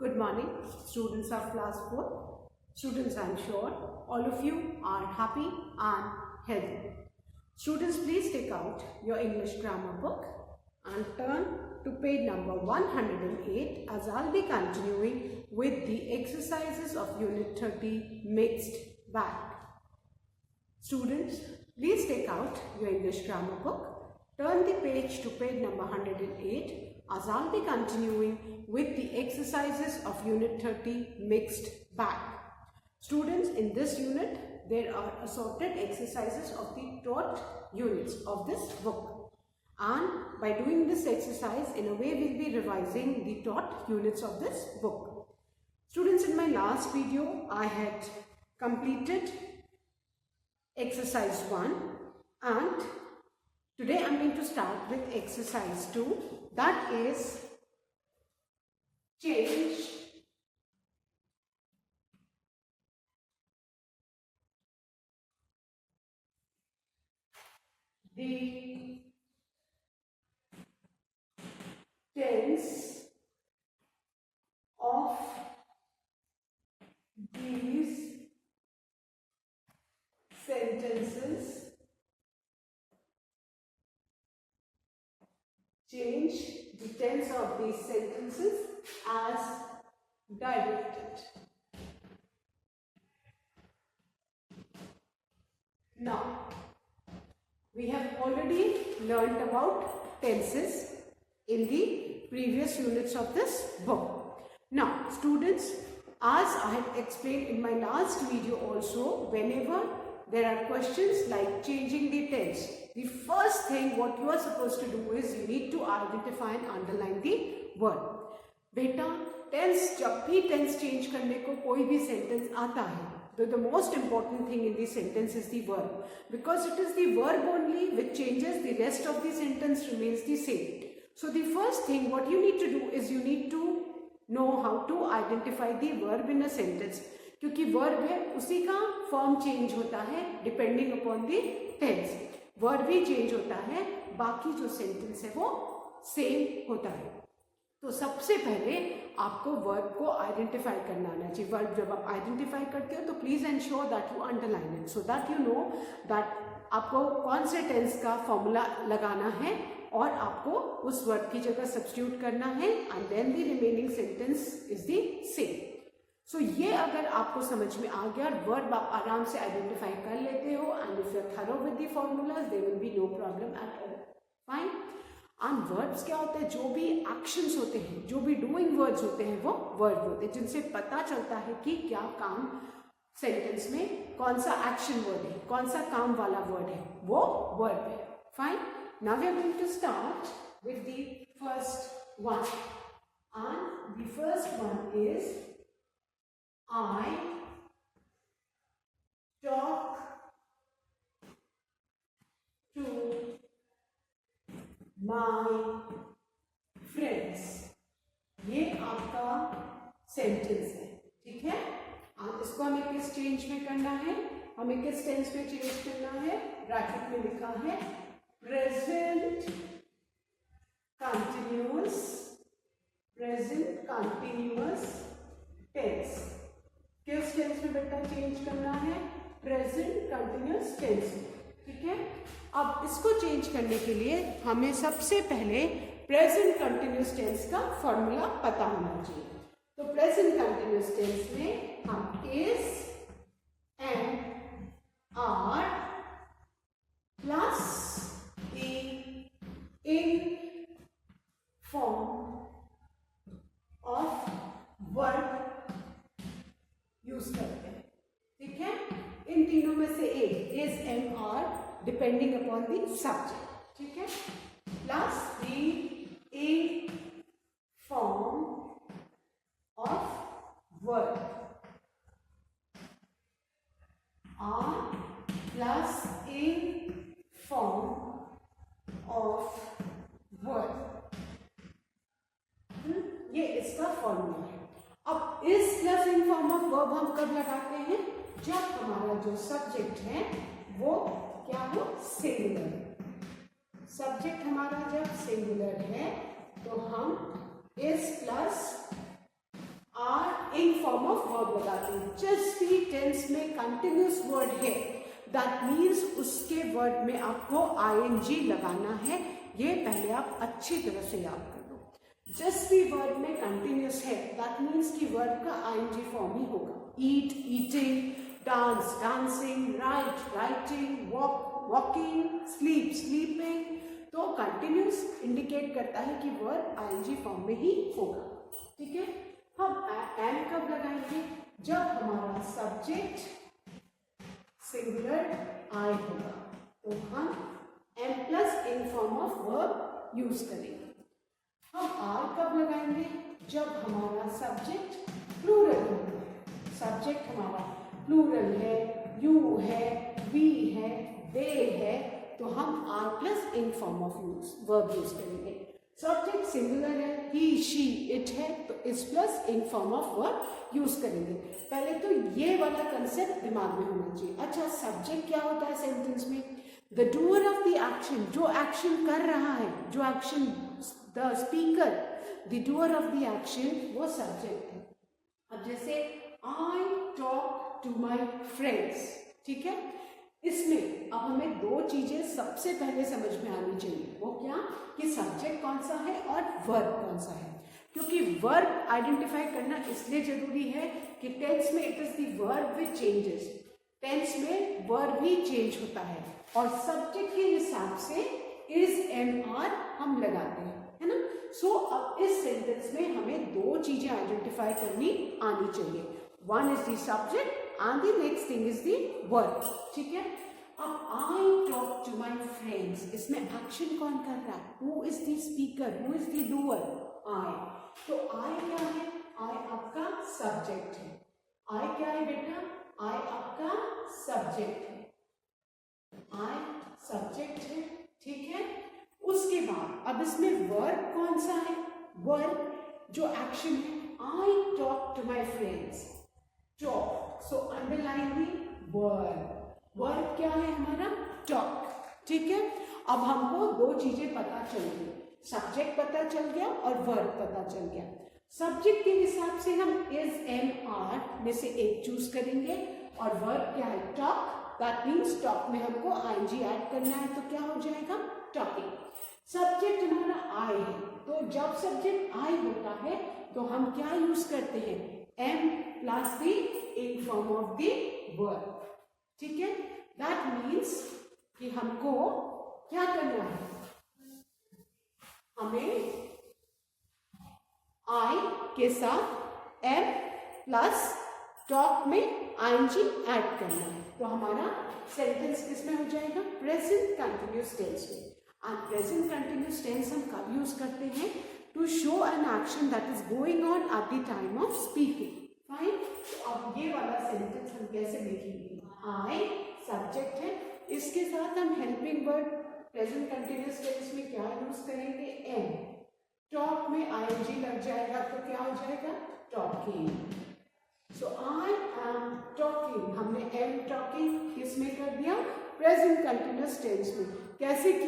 Good morning, students of class 4. Students, I am sure all of you are happy and healthy. Students, please take out your English grammar book and turn to page number 108 as I'll be continuing with the exercises of Unit 30 Mixed Bag. Students, please take out your English grammar book, turn the page to page number 108 as I'll be continuing with the exercises of Unit 30 Mixed Bag. Students, in this unit, there are assorted exercises of the taught units of this book. And by doing this exercise, in a way, we'll be revising the taught units of this book. Students, in my last video, I had completed exercise 1 and today I'm going to start with exercise 2, that is change the tense of these sentences. Change the tense of these sentences as directed. Now, we have already learnt about tenses in the previous units of this book. Now, students, as I had explained in my last video also, whenever there are questions like changing the tense, the first thing what you are supposed to do is you need to identify and underline the word. बेटा tense जब भी tense change करने को कोई भी sentence आता है, the most important thing in the sentence is the verb, because it is the verb only which changes, the rest of the sentence remains the same. So the first thing what you need to do is you need to know how to identify the verb in a sentence, क्योंकि verb है उसी का form change होता है depending upon the tense. Verb भी change होता है, बाकी जो सेंटेंस है वो सेम होता है. तो सबसे पहले आपको वर्ब को आइडेंटिफाई करना आना चाहिए. वर्ब जब आप आइडेंटिफाई करते हो तो please ensure that you underline it so that you know that आपको कौन से टेंस का फॉर्मूला लगाना है और आपको उस वर्ब की जगह सब्स्टिट्यूट करना है and then the remaining sentence is the same. So ये अगर आपको समझ में आ गया, वर्ब आप आराम से आइडेंटिफाई कर लेते हो and if you are thorough with the formulas there will be no problem at all. Fine. And verbs क्या होते हैं, जो भी एक्शंस होते हैं, जो भी डूइंग वर्ड्स होते हैं वो वर्ब होते हैं, जिनसे पता चलता है कि क्या काम सेंटेंस में कौन सा एक्शन वर्ड है, कौन सा काम वाला वर्ड है, वो वर्ब है. Fine. Now we are going to start with the first one and the first one is I talk to my friends. ये आपका सेंटेंस है, ठीक है. आप इसको हमें किस चेंज में करना है, हमें किस टेंस में चेंज करना है. ब्रैकेट में लिखा है present continuous, present continuous tense. किस टेंस में बेटा चेंज करना है, प्रेजेंट कंटिन्यूअस टेंस में, ठीक है. अब इसको चेंज करने के लिए हमें सबसे पहले प्रेजेंट कंटिन्यूअस टेंस का फॉर्मूला पता होना चाहिए. तो प्रेजेंट कंटिन्यूअस टेंस में हम is and are plus ing form of verb use करते हैं, ठीक है. इन तीनों में से एक is and are depending upon the subject, ठीक है. Plus the form of verb, are plus ing form of verb. ये इसका फॉर्मूला है. अब इस plus ing form of verb हम कब लगाते हैं, जब हमारा जो सब्जेक्ट है वो क्या हो, सिंगुलर. सब्जेक्ट हमारा जब सिंगुलर है तो हम इस प्लस फॉर्म ऑफ वर्ब लगाते हैं। जस्ट भी टेंस में कंटिन्यूस वर्ड है, दैट मीन्स उसके वर्ड में आपको ing लगाना है। ये पहले आप अच्छी तरह से याद कर लो। जस्ट भी वर्ड में कंटिन्यूस है, दैट मीन्स कि वर्ड का ing फॉर्म ही होगा। Eat eating, dance dancing, write writing, walk walking, sleep sleeping. तो कंटिन्यूस इंडिकेट करता है कि वर्ड ing फॉर्म में ही होगा। ठीक है, हम एम कब लगाएंगे? जब हमारा सब्जेक्ट सिंगुलर आई होगा, तो हम am plus ing form of verb use करेंगे। हम आर कब लगाएंगे? जब हमारा सब्जेक्ट प्लूरल होगा। सब्जेक्ट हमारा प्लूरल है, यू है, वी है, दे है, तो हम are plus ing form of verb use करेंगे। सब्जेक्ट सिंगुलर है, ही शी इट है, तो is plus ing form of verb use करेंगे। पहले तो ये वाला कंसेप्ट दिमाग में होना चाहिए। अच्छा, सब्जेक्ट क्या होता है सेंटेंस में? The doer of the action, जो एक्शन कर रहा है, जो action, the speaker, the doer of the action, वो सब्जेक्ट है। अब जैसे I talk to my friends, ठीक है, इसमें अब हमें दो चीजें सबसे पहले समझ में आनी चाहिए। वो क्या? कि सब्जेक्ट कौन सा है और वर्ब कौन सा है। क्योंकि वर्ब आइडेंटिफाई करना इसलिए जरूरी है कि टेंस में it is the verb which changes. Tense में वर्ब ही चेंज होता है और सब्जेक्ट के हिसाब से इज एम आर हम लगाते हैं, है ना। सो अब इस सेंटेंस में हमें दो चीजें आइडेंटिफाई करनी आनी चाहिए। One is the subject and the next thing is the verb, ठीक है। अब I talk to my friends, इसमें एक्शन कौन कर रहा है? Who is the speaker? Who is the doer? I। तो I क्या है? I आपका सब्जेक्ट है। I क्या है बेटा? I आपका सब्जेक्ट है। I सब्जेक्ट है, ठीक है। उसके बाद अब इसमें वर्ब कौन सा है? वर्ब जो एक्शन है, I talk to my friends, talk, so underline the verb। Verb क्या है हमारा? टॉक, ठीक है। अब हमको दो चीजें पता चल गई, सब्जेक्ट पता चल गया और वर्ब पता चल गया। सब्जेक्ट के हिसाब से हम इज एम आर में से एक चूज करेंगे और वर्ब क्या है? टॉक, दैट मीन्स टॉक में हमको ing ऐड करना है, तो क्या हो जाएगा? टॉकिंग। सब्जेक्ट हमारा आई है, तो जब सब्जेक्ट आई होता है तो हम क्या यूज करते हैं? Am plus the ing form of the verb, ठीक है। दैट मीन्स कि हमको क्या करना है? हमें आई के साथ एम प्लस टॉक में ing ऐड करना है, तो हमारा सेंटेंस किसमें हो जाएगा? प्रेजेंट कंटिन्यूस टेंस में। एंड प्रेजेंट कंटिन्यूस टेंस हम कब यूज करते हैं? To show an action that is going on at the time of speaking. Fine, तो अब ये वाला सेंटेंस हम कैसे लिखेंगे? आई सब्जेक्ट है, इसके साथ हम helping word present continuous tense में क्या यूज करेंगे? एम। टॉक में ing लग जाएगा तो क्या हो जाएगा? Talking. So I am talking, हमने एम टॉकिंग किसमें कर दिया? प्रेजेंट कंटिन्यूस टेंस में। कैसे